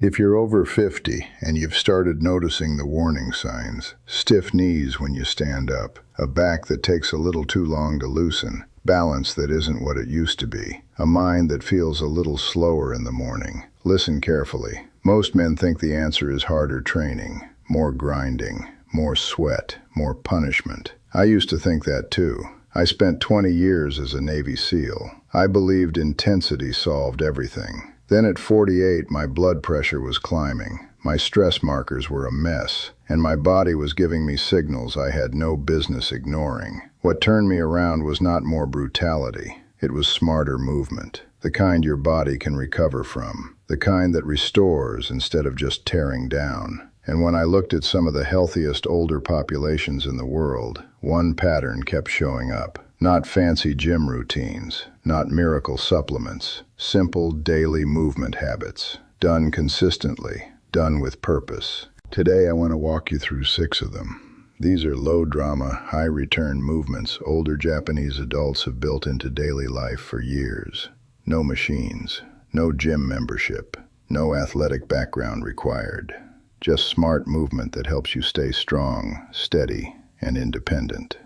If you're over 50 and you've started noticing the warning signs, stiff knees when you stand up, a back that takes a little too long to loosen, balance that isn't what it used to be, a mind that feels a little slower in the morning, listen carefully. Most men think the answer is harder training, more grinding, more sweat, more punishment. I used to think that too. I spent 20 years as a Navy SEAL. I believed intensity solved everything. Then at 48, my blood pressure was climbing, my stress markers were a mess, and my body was giving me signals I had no business ignoring. What turned me around was not more brutality, it was smarter movement, the kind your body can recover from, the kind that restores instead of just tearing down. And when I looked at some of the healthiest older populations in the world, one pattern kept showing up. Not fancy gym routines, not miracle supplements, simple daily movement habits, done consistently, done with purpose. Today I want to walk you through 6 of them. These are low-drama, high-return movements older Japanese adults have built into daily life for years. No machines, no gym membership, no athletic background required. Just smart movement that helps you stay strong, steady, and independent.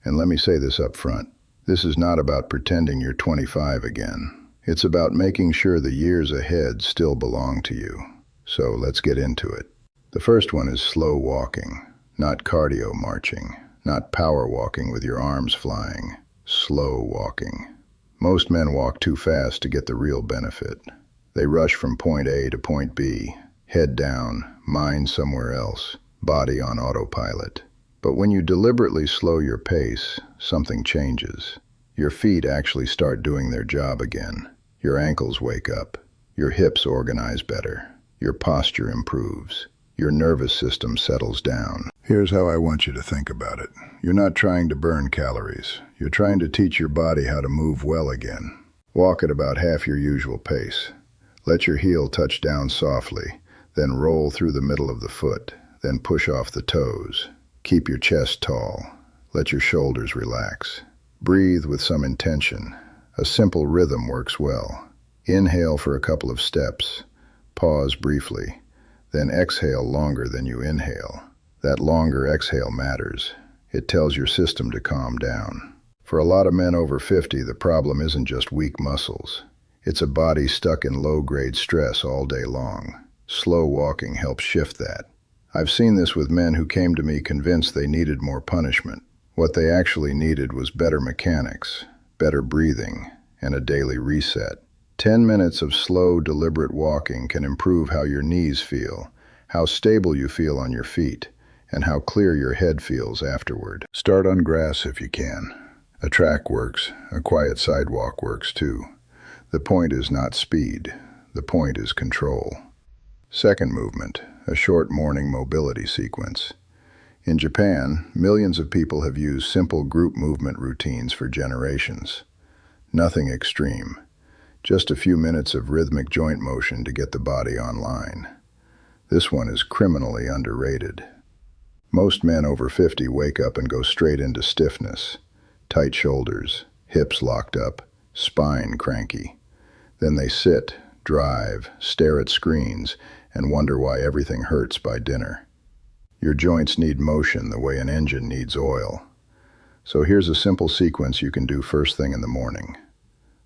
And let me say this up front. This is not about pretending you're 25 again. It's about making sure the years ahead still belong to you. So let's get into it. The first one is slow walking, not cardio marching, not power walking with your arms flying. Slow walking. Most men walk too fast to get the real benefit. They rush from point A to point B, head down, mind somewhere else, body on autopilot. But when you deliberately slow your pace, something changes. Your feet actually start doing their job again. Your ankles wake up. Your hips organize better. Your posture improves. Your nervous system settles down. Here's how I want you to think about it. You're not trying to burn calories. You're trying to teach your body how to move well again. Walk at about half your usual pace. Let your heel touch down softly, then roll through the middle of the foot, then push off the toes. Keep your chest tall. Let your shoulders relax. Breathe with some intention. A simple rhythm works well. Inhale for a couple of steps. Pause briefly. Then exhale longer than you inhale. That longer exhale matters. It tells your system to calm down. For a lot of men over 50, the problem isn't just weak muscles. It's a body stuck in low-grade stress all day long. Slow walking helps shift that. I've seen this with men who came to me convinced they needed more punishment. What they actually needed was better mechanics, better breathing, and a daily reset. 10 minutes of slow, deliberate walking can improve how your knees feel, how stable you feel on your feet, and how clear your head feels afterward. Start on grass if you can. A track works, a quiet sidewalk works too. The point is not speed, the point is control. Second movement. A short morning mobility sequence. In Japan, millions of people have used simple group movement routines for generations. Nothing extreme. Just a few minutes of rhythmic joint motion to get the body online. This one is criminally underrated. Most men over 50 wake up and go straight into stiffness. Tight shoulders, hips locked up, spine cranky. Then they sit, drive, stare at screens, and wonder why everything hurts by dinner. Your joints need motion the way an engine needs oil. So here's a simple sequence you can do first thing in the morning.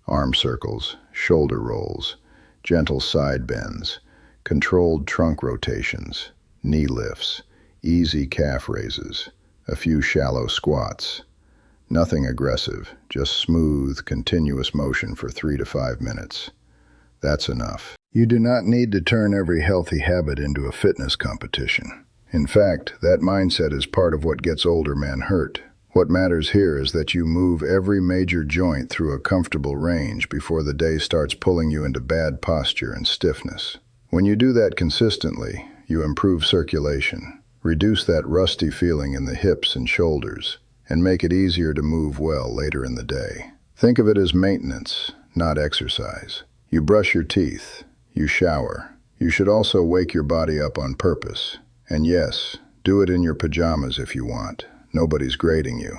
Arm circles, shoulder rolls, gentle side bends, controlled trunk rotations, knee lifts, easy calf raises, a few shallow squats. Nothing aggressive, just smooth, continuous motion for 3 to 5 minutes. That's enough. You do not need to turn every healthy habit into a fitness competition. In fact, that mindset is part of what gets older men hurt. What matters here is that you move every major joint through a comfortable range before the day starts pulling you into bad posture and stiffness. When you do that consistently, you improve circulation, reduce that rusty feeling in the hips and shoulders, and make it easier to move well later in the day. Think of it as maintenance, not exercise. You brush your teeth. You shower. You should also wake your body up on purpose. And yes, do it in your pajamas if you want. Nobody's grading you.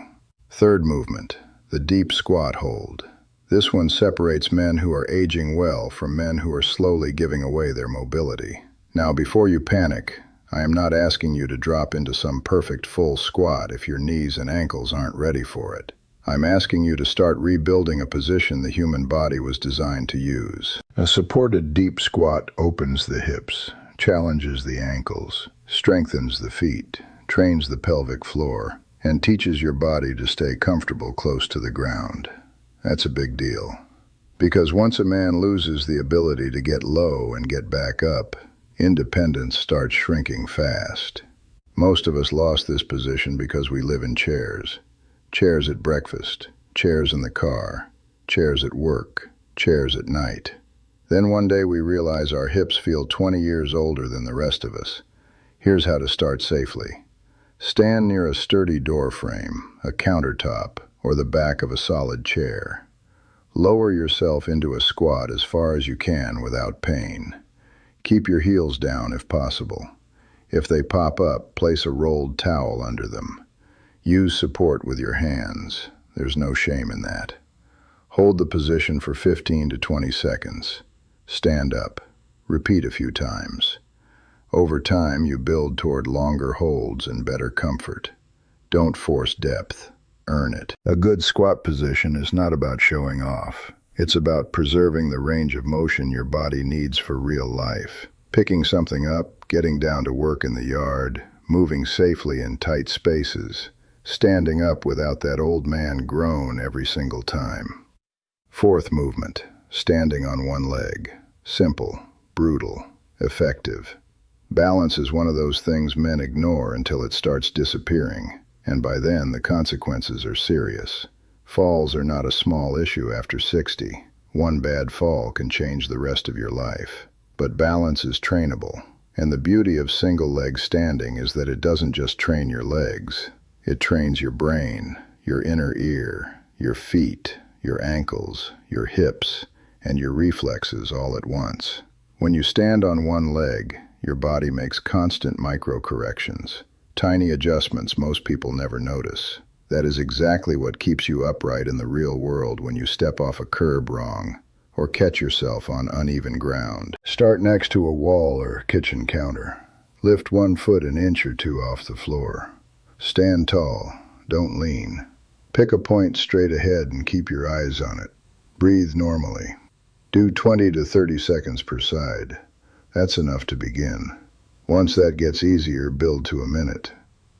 Third movement, the deep squat hold. This one separates men who are aging well from men who are slowly giving away their mobility. Now, before you panic, I am not asking you to drop into some perfect full squat if your knees and ankles aren't ready for it. I'm asking you to start rebuilding a position the human body was designed to use. A supported deep squat opens the hips, challenges the ankles, strengthens the feet, trains the pelvic floor, and teaches your body to stay comfortable close to the ground. That's a big deal. Because once a man loses the ability to get low and get back up, independence starts shrinking fast. Most of us lost this position because we live in chairs. Chairs at breakfast, chairs in the car, chairs at work, chairs at night. Then one day we realize our hips feel 20 years older than the rest of us. Here's how to start safely. Stand near a sturdy door frame, a countertop, or the back of a solid chair. Lower yourself into a squat as far as you can without pain. Keep your heels down if possible. If they pop up, place a rolled towel under them. Use support with your hands. There's no shame in that. Hold the position for 15 to 20 seconds. Stand up. Repeat a few times. Over time, you build toward longer holds and better comfort. Don't force depth. Earn it. A good squat position is not about showing off. It's about preserving the range of motion your body needs for real life. Picking something up, getting down to work in the yard, moving safely in tight spaces, standing up without that old man groan every single time. Fourth movement, standing on one leg. Simple, brutal, effective. Balance is one of those things men ignore until it starts disappearing, and by then the consequences are serious. Falls are not a small issue after 60. One bad fall can change the rest of your life. But balance is trainable, and the beauty of single leg standing is that it doesn't just train your legs. It trains your brain, your inner ear, your feet, your ankles, your hips, and your reflexes all at once. When you stand on one leg, your body makes constant micro-corrections, tiny adjustments most people never notice. That is exactly what keeps you upright in the real world when you step off a curb wrong or catch yourself on uneven ground. Start next to a wall or kitchen counter. Lift 1 foot an inch or two off the floor. Stand tall, don't lean. Pick a point straight ahead and keep your eyes on it. Breathe normally. Do 20 to 30 seconds per side. That's enough to begin. Once that gets easier, build to a minute.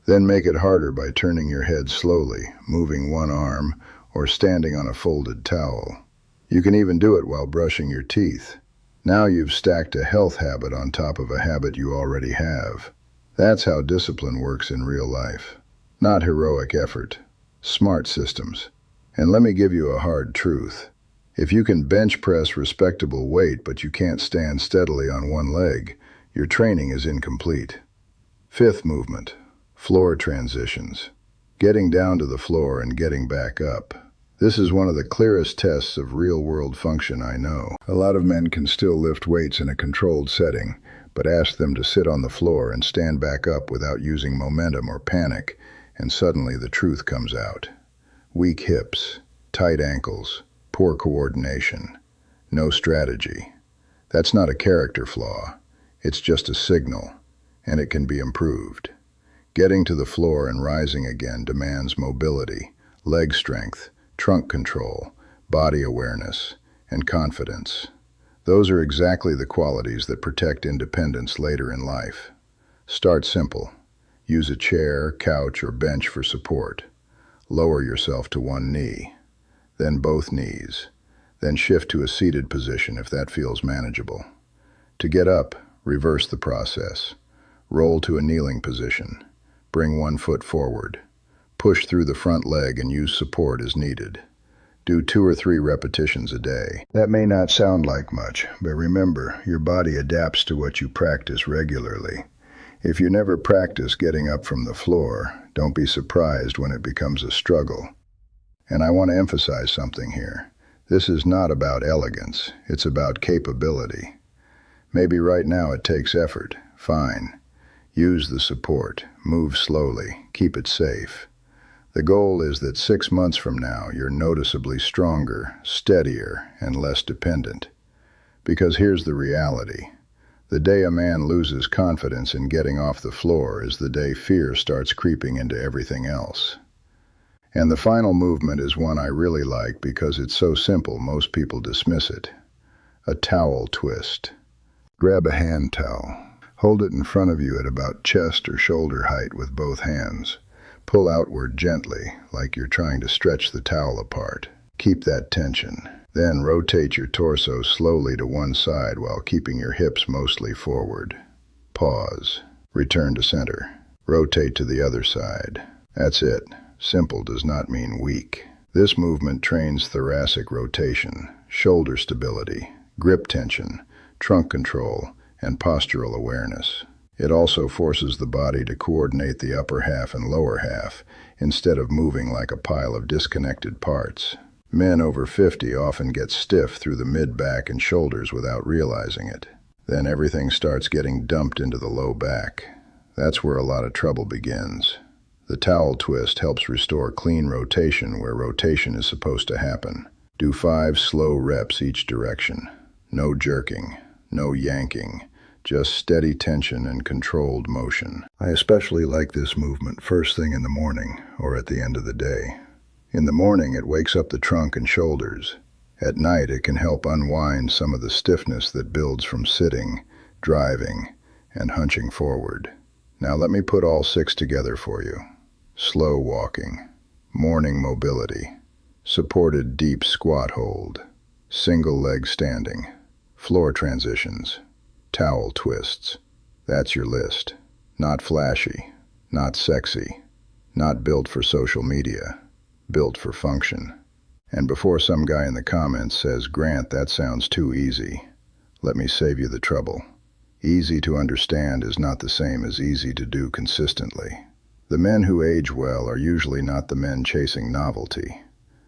Then make it harder by turning your head slowly, moving one arm, or standing on a folded towel. You can even do it while brushing your teeth. Now you've stacked a health habit on top of a habit you already have. That's how discipline works in real life. Not heroic effort. Smart systems. And let me give you a hard truth. If you can bench press respectable weight but you can't stand steadily on one leg, your training is incomplete. Fifth movement, floor transitions. Getting down to the floor and getting back up. This is one of the clearest tests of real-world function I know. A lot of men can still lift weights in a controlled setting, but ask them to sit on the floor and stand back up without using momentum or panic, and suddenly the truth comes out. Weak hips, tight ankles, poor coordination, no strategy. That's not a character flaw. It's just a signal, and it can be improved. Getting to the floor and rising again demands mobility, leg strength, trunk control, body awareness, and confidence. Those are exactly the qualities that protect independence later in life. Start simple. Use a chair, couch, or bench for support. Lower yourself to one knee, then both knees, then shift to a seated position if that feels manageable. To get up, reverse the process. Roll to a kneeling position. Bring 1 foot forward. Push through the front leg and use support as needed. Do 2 or 3 repetitions a day. That may not sound like much, but remember, your body adapts to what you practice regularly. If you never practice getting up from the floor, don't be surprised when it becomes a struggle. And I want to emphasize something here. This is not about elegance, it's about capability. Maybe right now it takes effort. Fine. Use the support. Move slowly. Keep it safe. The goal is that 6 months from now, you're noticeably stronger, steadier, and less dependent. Because here's the reality. The day a man loses confidence in getting off the floor is the day fear starts creeping into everything else. And the final movement is one I really like because it's so simple most people dismiss it. A towel twist. Grab a hand towel. Hold it in front of you at about chest or shoulder height with both hands. Pull outward gently, like you're trying to stretch the towel apart. Keep that tension. Then rotate your torso slowly to one side while keeping your hips mostly forward. Pause. Return to center. Rotate to the other side. That's it. Simple does not mean weak. This movement trains thoracic rotation, shoulder stability, grip tension, trunk control, and postural awareness. It also forces the body to coordinate the upper half and lower half instead of moving like a pile of disconnected parts. Men over 50 often get stiff through the mid-back and shoulders without realizing it. Then everything starts getting dumped into the low back. That's where a lot of trouble begins. The towel twist helps restore clean rotation where rotation is supposed to happen. Do 5 slow reps each direction. No jerking, no yanking, just steady tension and controlled motion. I especially like this movement first thing in the morning or at the end of the day. In the morning, it wakes up the trunk and shoulders. At night, it can help unwind some of the stiffness that builds from sitting, driving, and hunching forward. Now let me put all 6 together for you. Slow walking, morning mobility, supported deep squat hold, single leg standing, floor transitions, towel twists. That's your list. Not flashy, not sexy, not built for social media. Built for function. And before some guy in the comments says, "Grant, that sounds too easy," let me save you the trouble. Easy to understand is not the same as easy to do consistently. The men who age well are usually not the men chasing novelty.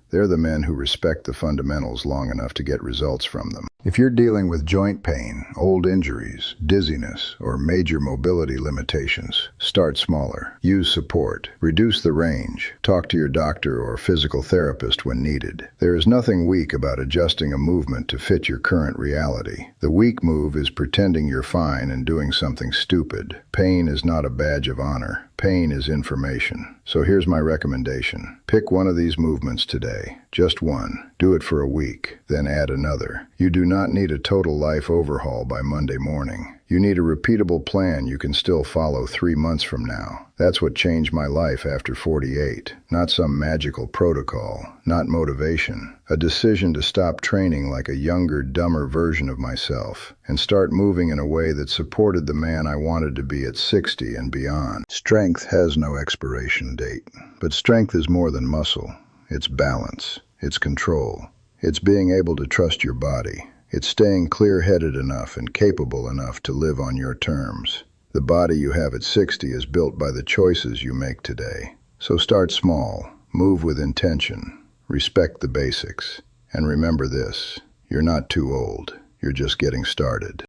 They're the men who respect the fundamentals long enough to get results from them. If you're dealing with joint pain, old injuries, dizziness, or major mobility limitations, start smaller. Use support. Reduce the range. Talk to your doctor or physical therapist when needed. There is nothing weak about adjusting a movement to fit your current reality. The weak move is pretending you're fine and doing something stupid. Pain is not a badge of honor. Pain is information. So here's my recommendation. Pick one of these movements today. Just one. Do it for a week, then add another. You do not need a total life overhaul by Monday morning. You need a repeatable plan you can still follow 3 months from now. That's what changed my life after 48. Not some magical protocol, not motivation. A decision to stop training like a younger, dumber version of myself and start moving in a way that supported the man I wanted to be at 60 and beyond. Strength has no expiration date, but strength is more than muscle. It's balance. It's control. It's being able to trust your body. It's staying clear-headed enough and capable enough to live on your terms. The body you have at 60 is built by the choices you make today. So start small, move with intention, respect the basics, and remember this: you're not too old. You're just getting started.